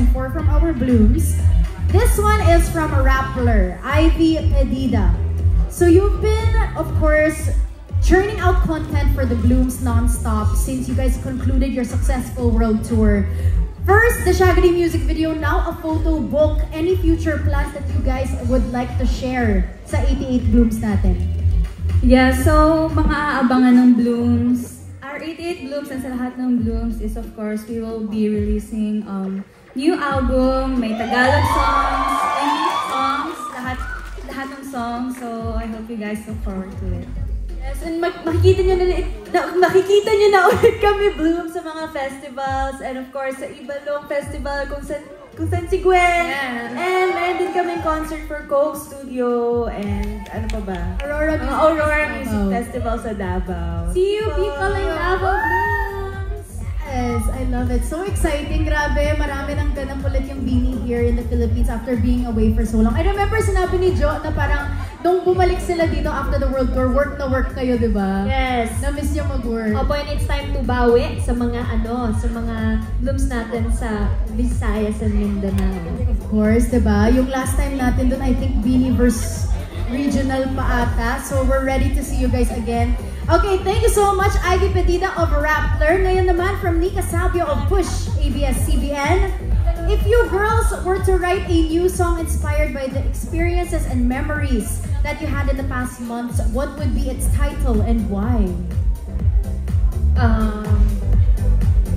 and 4 from our Blooms. This one is from a Rappler, Ivy Pedida. So you've been, of course, churning out content for the Blooms non-stop since you guys concluded your successful world tour. First, the Shaggy music video, now a photo book. Any future plans that you guys would like to share sa 88 Blooms natin? Yeah, so mga aabangan ng Blooms. Our 88 Blooms and sa lahat ng Blooms is of course we will be releasing new album, may Tagalog songs, English songs, lahat ng songs. So I hope you guys look forward to it. Yes, and makikita nyo na ulit kami Bloom sa mga festivals and of course sa Ibalong Festival kung saan si Gwen. Yes. And meron din kami concert for Coke Studio and ano pa ba? Aurora Music Festival sa Davao. See you people in Davao Blooms! Yes, I love it. So exciting, grabe. Marami nang ganang ulit yung Beanie here in the Philippines after being away for so long. I remember sinabi ni Jo na parang nung bumalik sila dito after the world tour, work na work kayo, di ba? Yes. Na-miss niyo mag-work. Opo, and it's time to bawi sa mga sa mga Blooms natin sa Visayas and Mindanao. Of course, di ba? Yung last time natin doon, I think Beanieverse Regional pa ata. So we're ready to see you guys again. Okay, thank you so much, Ivy Pedida of Rappler. Ngayon naman from Nika Sabio of Push ABS-CBN. If you girls were to write a new song inspired by the experiences and memories that you had in the past months, what would be its title and why?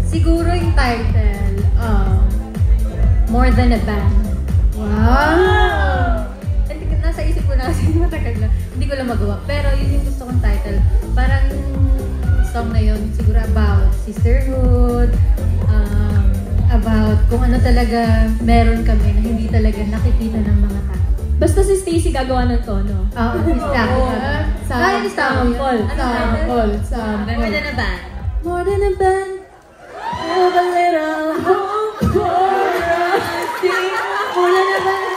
Siguro yung title, More Than a Band. Wow! Nasa isip ko na kasi matagal na. Hindi ko lang magawa. Pero yun yung gusto kong title. Parang song na yun siguro about sisterhood, about kung ano talaga meron kami na hindi talaga nakikita ng mga tao. Basta si Stacy gagawa ng tono. Sample. More than a band. More than a band. Have a little hope for us. More than a band.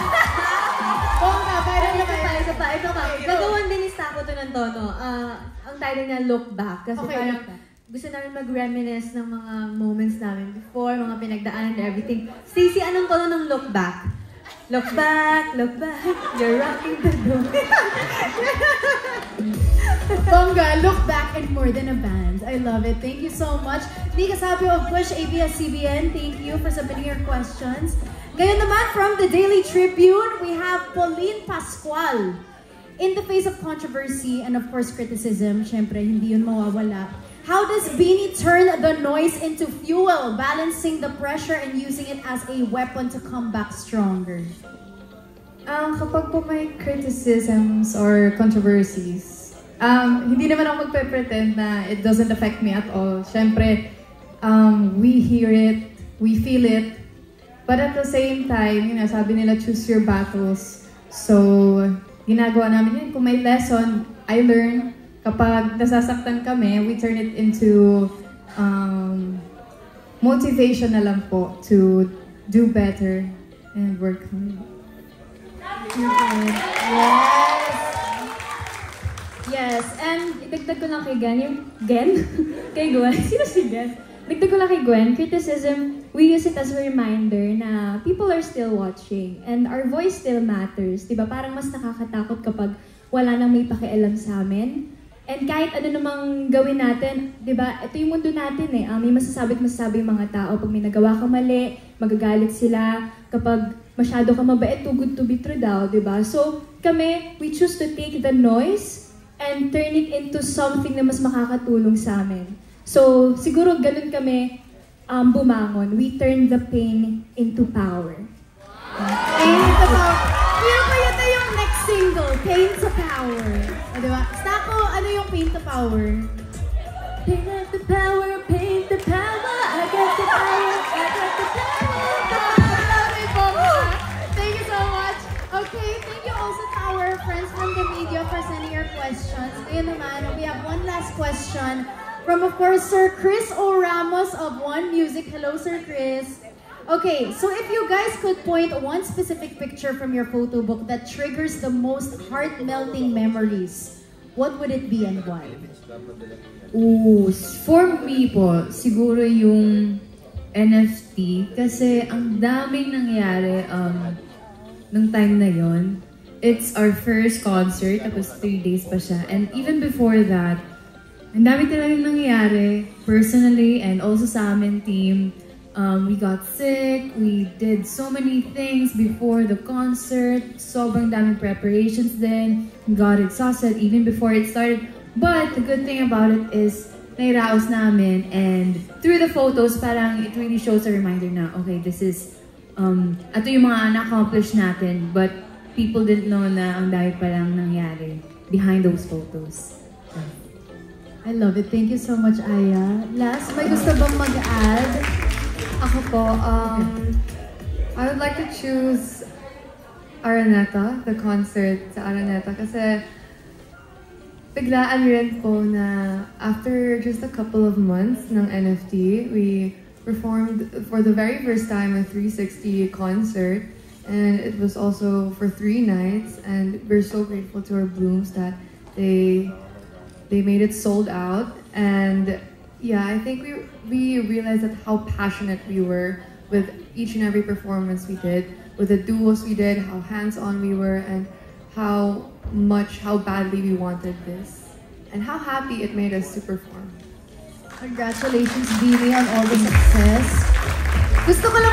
Ito pa. Gagawan din ni Stako to ng tono. Ang title niya, Look Back. Kasi parang gusto namin mag-reminisce ng mga moments namin before, mga pinagdaanan and everything. Stacey, anong tono ng Look Back? Look back, you're rocking the boat. Bongga, Look Back and More Than a Band. I love it. Thank you so much. Nika Sabio of Push ABS-CBN, thank you for submitting your questions. Ngayon naman, from the Daily Tribune, we have Pauline Pascual. In the face of controversy and of course criticism, syempre hindi yun mawawala. How does Beanie turn the noise into fuel, balancing the pressure and using it as a weapon to come back stronger? Kapag po may criticisms or controversies, hindi naman ako magpe-pretend na it doesn't affect me at all. Syempre, we hear it, we feel it, but at the same time, you know, sabi nila, choose your battles. So, ginagawa namin yun. Kung may lesson, I learn. Kapag nasasaktan kami, we turn it into motivation na lang po to do better and work hard. Yes, and idagdag ko lang kay Gwen, kay Gwen, sino si Gwen? Dagdag ko lang kay Gwen, criticism, we use it as a reminder na people are still watching and our voice still matters. Diba? Parang mas nakakatakot kapag wala nang may pakialam sa amin. And kahit ano namang gawin natin, diba? Ito yung mundo natin eh. May masasabi yung mga tao. Pag may nagawa ka mali, magagalit sila. Kapag masyado ka mabait, too good to be true daw, diba? So kami, we choose to take the noise and turn it into something na mas makakatulong sa amin. So, siguro ganun kami bumangon. We turn the pain into power. Pain into power. Pero pa yun na yung next single, Pain to Power. O, diba? Stako, ano yung Pain to Power? Pain to power, pain to power. I got the power, I got the power. Thank you so much. Okay, thank you also to our friends from the media for sending your questions. Ngayon naman, we have one last question. From, of course, Sir Chris O. Ramos of One Music. Hello, Sir Chris. Okay, so if you guys could point one specific picture from your photo book that triggers the most heart-melting memories, what would it be and why? For me po, siguro yung NFT kasi ang daming nangyari nung time na yon. It's our first concert, tapos 3 days pa siya. And even before that, ang dami talagang nangyari personally and also sa amin team. We got sick, we did so many things before the concert, sobrang daming preparations din, we got exhausted even before it started. But the good thing about it is, nairaos namin, and through the photos, parang it really shows a reminder na, okay, this is, ito yung mga na-accomplish natin, but people didn't know na ang dahil palang nangyari behind those photos. I love it. Thank you so much, Aya. Last, may gusto bang mag-add? Ako po, I would like to choose Araneta, the concert sa Araneta, kasi biglaan rin po na after just a couple of months ng NFT, we performed for the very first time a 360 concert, and it was also for 3 nights, and we're so grateful to our Blooms that they made it sold out. And yeah, I think we realized that how passionate we were with each and every performance we did, with the duos we did, how hands-on we were, and how badly we wanted this, and how happy it made us to perform. Congratulations, Dini, on all the success. Gusto ko lang